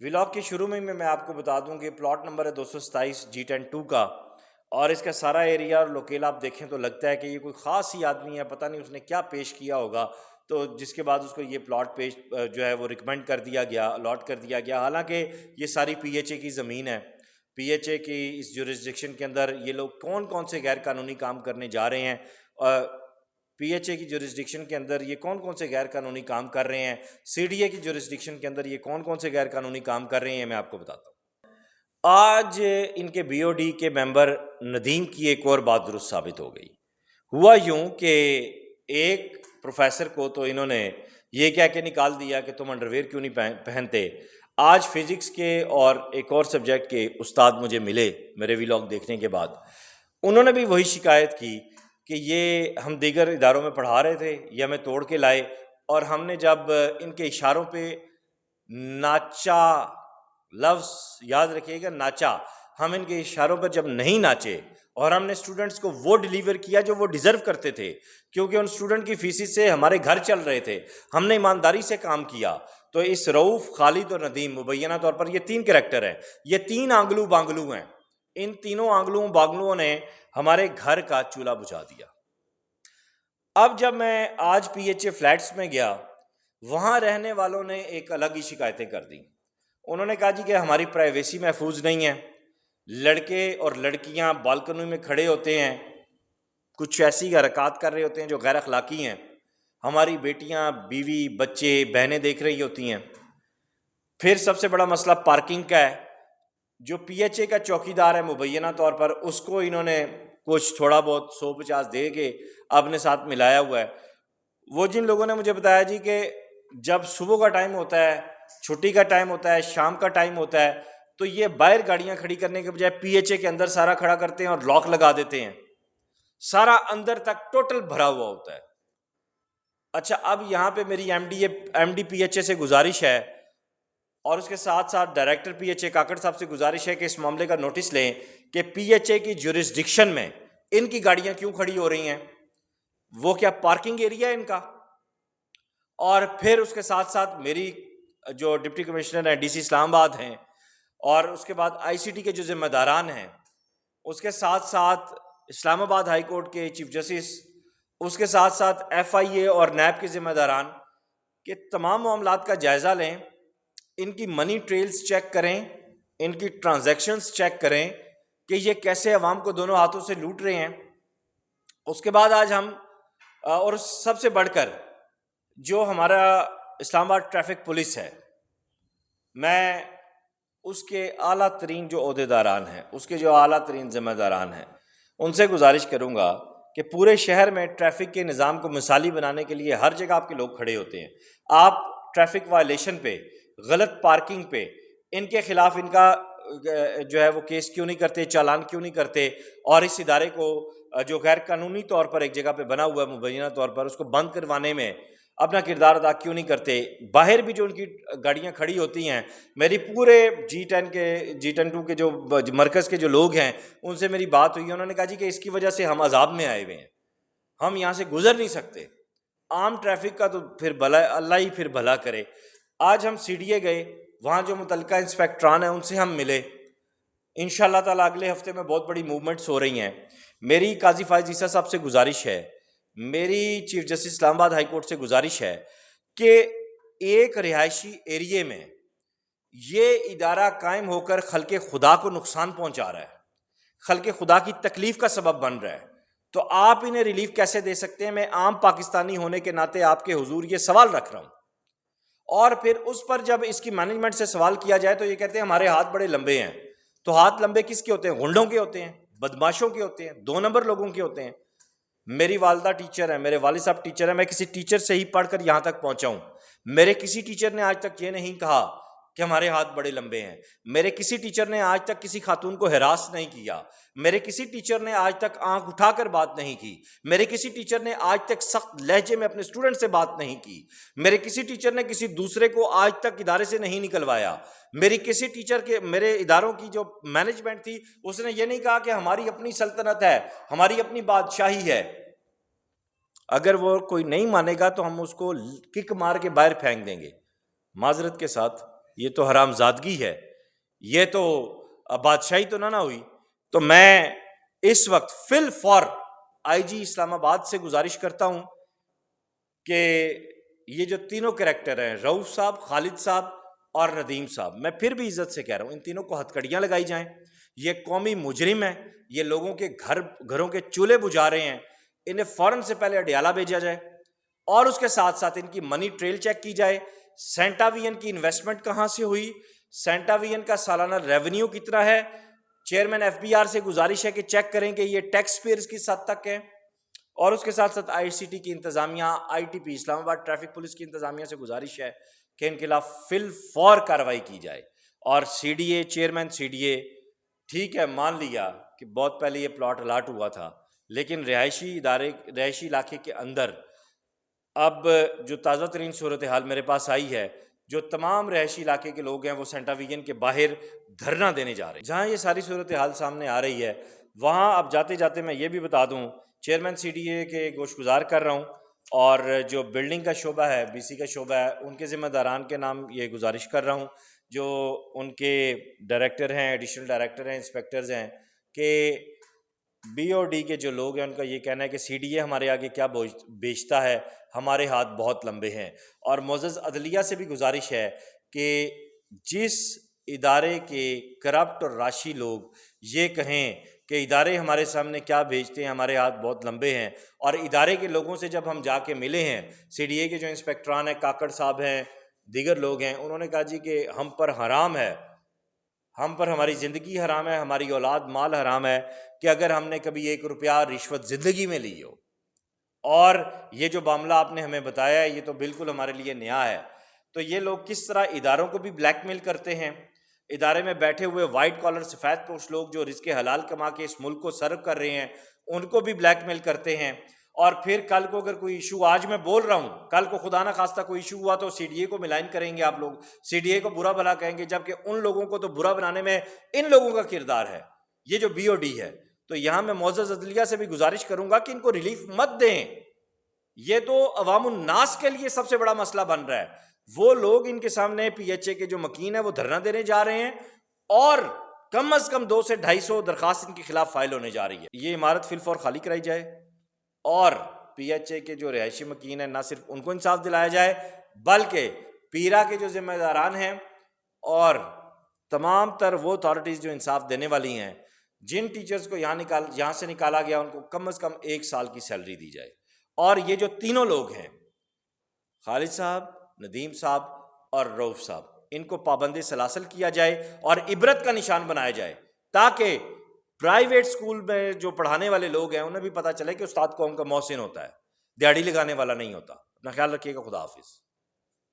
Vlog کے شروع میں آپ کو بتا دوں کہ پلاٹ نمبر ہے 227 G10-2 کا، اور اس کا سارا ایریا اور لوکیل آپ دیکھیں تو لگتا ہے کہ یہ کوئی خاص ہی آدمی ہے، پتہ نہیں اس نے کیا پیش کیا ہوگا، تو جس کے بعد اس کو یہ پلاٹ پیش جو ہے وہ ریکمینڈ کر دیا گیا، الاٹ کر دیا گیا۔ حالانکہ یہ ساری پی ایچ اے کی زمین ہے۔ پی ایچ اے کی اس جورسڈکشن کے اندر یہ لوگ کون سے غیر قانونی کام کرنے جا رہے ہیں، پی ایچ اے کی جورسڈکشن کے اندر یہ کون سے غیر قانونی کام کر رہے ہیں، سی ڈی اے کی جورسڈکشن کے اندر یہ کون سے غیر قانونی کام کر رہے ہیں، میں آپ کو بتاتا ہوں۔ آج ان کے بی او ڈی کے ممبر ندیم کی ایک اور بات درست ثابت ہو گئی۔ ہوا یوں کہ ایک پروفیسر کو تو انہوں نے یہ کہہ کے نکال دیا کہ تم انڈر ویئر کیوں نہیں پہنتے۔ آج فزکس کے اور ایک اور سبجیکٹ کے استاد مجھے ملے میرے ویلاگ دیکھنے کے بعد، انہوں نے بھی وہی شکایت کی کہ یہ ہم دیگر اداروں میں پڑھا رہے تھے، یہ ہمیں توڑ کے لائے، اور ہم نے جب ان کے اشاروں پہ ناچا، لفظ یاد رکھیے گا، ناچا، ہم ان کے اشاروں پر جب نہیں ناچے اور ہم نے اسٹوڈنٹس کو وہ ڈیلیور کیا جو وہ ڈیزرو کرتے تھے، کیونکہ ان اسٹوڈنٹ کی فیسز سے ہمارے گھر چل رہے تھے، ہم نے ایمانداری سے کام کیا، تو اس رؤوف، خالد اور ندیم مبینہ طور پر یہ تین کریکٹر ہیں، یہ تین آنگلو بانگلو ہیں، ان تینوں آنگلوں بانگلوں نے ہمارے گھر کا چولہا بجھا دیا۔ اب جب میں آج پی ایچ اے فلیٹس میں گیا، وہاں رہنے والوں نے ایک الگ ہی شکایتیں کر دیں۔ انہوں نے کہا جی کہ ہماری پرائیویسی محفوظ نہیں ہے، لڑکے اور لڑکیاں بالکنی میں کھڑے ہوتے ہیں، کچھ ایسی حرکات کر رہے ہوتے ہیں جو غیر اخلاقی ہیں، ہماری بیٹیاں، بیوی، بچے، بہنیں دیکھ رہی ہوتی ہیں۔ پھر سب سے بڑا مسئلہ پارکنگ کا ہے۔ جو پی ایچ اے کا چوکیدار ہے مبینہ طور پر، اس کو انہوں نے کچھ تھوڑا بہت 150 دے کے اپنے ساتھ ملایا ہوا ہے۔ وہ جن لوگوں نے مجھے بتایا جی کہ جب صبح کا ٹائم ہوتا ہے، چھٹی کا ٹائم ہوتا ہے، شام کا ٹائم ہوتا ہے، تو یہ باہر گاڑیاں کھڑی کرنے کے بجائے پی ایچ اے کے اندر سارا کھڑا کرتے ہیں اور لاک لگا دیتے ہیں، سارا اندر تک ٹوٹل بھرا ہوا ہوتا ہے۔ اچھا، اب یہاں پہ میری M D P H A سے گزارش ہے، اور اس کے ساتھ ساتھ director P H A Kakar صاحب سے گزارش ہے کہ اس معاملے کا نوٹس لیں کہ پی ایچ اے کی جورسڈکشن میں ان کی گاڑیاں کیوں کھڑی ہو رہی ہیں، وہ کیا پارکنگ ایریا ہے ان کا؟ اور پھر اس کے ساتھ ساتھ میری جو ڈپٹی کمشنر ہیں ڈی سی اسلام آباد ہیں، اور اس کے بعد آئی سی ٹی کے جو ذمہ داران ہیں، اس کے ساتھ ساتھ اسلام آباد ہائی کورٹ کے چیف جسٹس، اس کے ساتھ ساتھ ایف آئی اے اور نیب کے ذمہ داران، کہ تمام معاملات کا جائزہ لیں، ان کی منی ٹریلز چیک کریں، ان کی ٹرانزیکشنز چیک کریں کہ یہ کیسے عوام کو دونوں ہاتھوں سے لوٹ رہے ہیں۔ اس کے بعد آج ہم، اور سب سے بڑھ کر جو ہمارا اسلام آباد ٹریفک پولیس ہے، میں اس کے اعلیٰ ترین جو عہدیداران ہیں، اس کے جو اعلیٰ ترین ذمہ داران ہیں، ان سے گزارش کروں گا کہ پورے شہر میں ٹریفک کے نظام کو مثالی بنانے کے لیے ہر جگہ آپ کے لوگ کھڑے ہوتے ہیں۔ آپ ٹریفک وائلیشن پہ، غلط پارکنگ پہ، ان کے خلاف ان کا جو ہے وہ کیس کیوں نہیں کرتے، چالان کیوں نہیں کرتے، اور اس ادارے کو جو غیر قانونی طور پر ایک جگہ پہ بنا ہوا ہے مبینہ طور پر، اس کو بند کروانے میں اپنا کردار ادا کیوں نہیں کرتے۔ باہر بھی جو ان کی گاڑیاں کھڑی ہوتی ہیں، میری پورے G10-2 کے جو مرکز کے جو لوگ ہیں، ان سے میری بات ہوئی، انہوں نے کہا جی کہ اس کی وجہ سے ہم عذاب میں آئے ہوئے ہیں، ہم یہاں سے گزر نہیں سکتے۔ عام ٹریفک کا تو پھر بھلا اللہ ہی پھر بھلا کرے۔ آج ہم سی ڈی اے گئے، وہاں جو متعلقہ انسپیکٹران ہیں ان سے ہم ملے، انشاءاللہ تعالیٰ اگلے ہفتے میں بہت بڑی موومنٹس ہو رہی ہیں۔ میری قاضی فائز عیسیٰ صاحب سے گزارش ہے، میری چیف جسٹس اسلام آباد ہائی کورٹ سے گزارش ہے کہ ایک رہائشی ایریے میں یہ ادارہ قائم ہو کر خلق خدا کو نقصان پہنچا رہا ہے، خلق خدا کی تکلیف کا سبب بن رہا ہے، تو آپ انہیں ریلیف کیسے دے سکتے ہیں؟ میں عام پاکستانی ہونے کے ناطے آپ کے حضور یہ سوال رکھ رہا ہوں۔ اور پھر اس پر جب اس کی مینجمنٹ سے سوال کیا جائے تو یہ کہتے ہیں ہمارے ہاتھ بڑے لمبے ہیں۔ تو ہاتھ لمبے کس کے ہوتے ہیں؟ غنڈوں کے ہوتے ہیں، بدماشوں کے ہوتے ہیں، 2 نمبر لوگوں کے ہوتے ہیں۔ میری والدہ ٹیچر ہیں، میرے والد صاحب ٹیچر ہیں، میں کسی ٹیچر سے ہی پڑھ کر یہاں تک پہنچا ہوں۔ میرے کسی ٹیچر نے آج تک یہ نہیں کہا کہ ہمارے ہاتھ بڑے لمبے ہیں۔ میرے کسی ٹیچر نے آج تک کسی خاتون کو ہراس نہیں کیا۔ میرے کسی ٹیچر نے آج تک آنکھ اٹھا کر بات نہیں کی۔ میرے کسی ٹیچر نے آج تک سخت لہجے میں اپنے اسٹوڈنٹ سے بات نہیں کی۔ میرے کسی ٹیچر نے کسی دوسرے کو آج تک ادارے سے نہیں نکلوایا۔ میری کسی ٹیچر کے، میرے اداروں کی جو مینجمنٹ تھی، اس نے یہ نہیں کہا کہ ہماری اپنی سلطنت ہے، ہماری اپنی بادشاہی ہے۔ اگر وہ کوئی نہیں مانے گا تو ہم اس کو کک مار کے باہر پھینک دیں گے، معذرت کے ساتھ۔ یہ تو حرام زادگی ہے، یہ تو بادشاہی تو نہ ہوئی۔ تو میں اس وقت فی الفور آئی جی اسلام آباد سے گزارش کرتا ہوں کہ یہ جو تینوں کریکٹر ہیں، رؤوف صاحب، خالد صاحب اور ندیم صاحب، میں پھر بھی عزت سے کہہ رہا ہوں ان تینوں کو ہتھ کڑیاں لگائی جائیں۔ یہ قومی مجرم ہیں، یہ لوگوں کے گھروں کے چولہے بجھا رہے ہیں، انہیں فوراً سے پہلے اڈیالہ بھیجا جائے، اور اس کے ساتھ ساتھ ان کی منی ٹریل چیک کی جائے، سینٹا وین کی انویسٹمنٹ کہاں سے ہوئی، سینٹا وین کا سالانہ ریونیو کتنا ہے۔ چیئرمین ایف بی آر سے گزارش ہے کہ چیک کریں کہ یہ ٹیکس پیئرز کی حد تک ہے، اور اس کے ساتھ ساتھ آئی سی ٹی کی انتظامیہ، آئی ٹی پی اسلام آباد ٹریفک پولیس کی انتظامیہ سے گزارش ہے کہ ان کے خلاف فی الفور کارروائی کی جائے۔ اور C D A chairman, C D A ٹھیک ہے، مان لیا کہ بہت پہلے یہ پلاٹ الاٹ ہوا تھا، لیکن رہائشی علاقے کے اندر اب جو تازہ ترین صورتحال میرے پاس آئی ہے، جو تمام رہائشی علاقے کے لوگ ہیں وہ سینٹا ویژن کے باہر دھرنا دینے جا رہے ہیں۔ جہاں یہ ساری صورتحال سامنے آ رہی ہے، وہاں اب جاتے جاتے میں یہ بھی بتا دوں، چیئرمین سی ڈی اے کے گوش گزار کر رہا ہوں، اور جو بلڈنگ کا شعبہ ہے، بی سی کا شعبہ ہے، ان کے ذمہ داران کے نام یہ گزارش کر رہا ہوں، جو ان کے ڈائریکٹر ہیں، ایڈیشنل ڈائریکٹر ہیں، انسپیکٹرز ہیں، کہ بی او ڈی کے جو لوگ ہیں ان کا یہ کہنا ہے کہ سی ڈی اے ہمارے آگے کیا بیچتا ہے، ہمارے ہاتھ بہت لمبے ہیں۔ اور معزز عدلیہ سے بھی گزارش ہے کہ جس ادارے کے کرپٹ اور راشی لوگ یہ کہیں کہ ادارے ہمارے سامنے کیا بھیجتے ہیں، ہمارے ہاتھ بہت لمبے ہیں، اور ادارے کے لوگوں سے جب ہم جا کے ملے ہیں، سی ڈی اے کے جو انسپیکٹران ہیں، کاکڑ صاحب ہیں، دیگر لوگ ہیں، انہوں نے کہا جی کہ ہم پر حرام ہے، ہم پر ہماری زندگی حرام ہے، ہماری اولاد مال حرام ہے، کہ اگر ہم نے کبھی 1 روپیہ رشوت زندگی میں لی ہو۔ اور یہ جو معاملہ آپ نے ہمیں بتایا ہے یہ تو بالکل ہمارے لیے نیا ہے۔ تو یہ لوگ کس طرح اداروں کو بھی بلیک میل کرتے ہیں، ادارے میں بیٹھے ہوئے وائٹ کالر سفید پوش لوگ جو رزق حلال کما کے اس ملک کو سرو کر رہے ہیں ان کو بھی بلیک میل کرتے ہیں۔ اور پھر کل کو اگر کوئی ایشو، آج میں بول رہا ہوں، کل کو خدا نہ خواستہ کوئی ایشو ہوا تو سی ڈی اے کو ملائن کریں گے آپ لوگ، سی ڈی اے کو برا بھلا کہیں گے، جبکہ ان لوگوں کو تو برا بنانے میں ان لوگوں کا کردار ہے، یہ جو بی او ڈی ہے۔ تو یہاں میں معزز عدلیہ سے بھی گزارش کروں گا کہ ان کو ریلیف مت دیں، یہ تو عوام الناس کے لیے سب سے بڑا مسئلہ بن رہا ہے۔ وہ لوگ ان کے سامنے پی ایچ اے کے جو مکین ہیں وہ دھرنا دینے جا رہے ہیں، اور کم از کم 200 سے 250 درخواست ان کے خلاف فائل ہونے جا رہی ہے۔ یہ عمارت فی الفور خالی کرائی جائے، اور پی ایچ اے کے جو رہائشی مکین ہیں نہ صرف ان کو انصاف دلایا جائے بلکہ پیرا کے جو ذمہ داران ہیں اور تمام تر وہ اتھارٹیز جو انصاف دینے والی ہیں، جن ٹیچرز کو یہاں سے نکالا گیا ان کو کم از کم 1 سال کی سیلری دی جائے۔ اور یہ جو تینوں لوگ ہیں، خالد صاحب، ندیم صاحب اور رؤوف صاحب، ان کو پابند سلاسل کیا جائے اور عبرت کا نشان بنایا جائے، تاکہ پرائیویٹ سکول میں جو پڑھانے والے لوگ ہیں انہیں بھی پتہ چلے کہ استاد قوم کا محسن ہوتا ہے، دیہڑی لگانے والا نہیں ہوتا۔ اپنا خیال رکھیے گا، خدا حافظ۔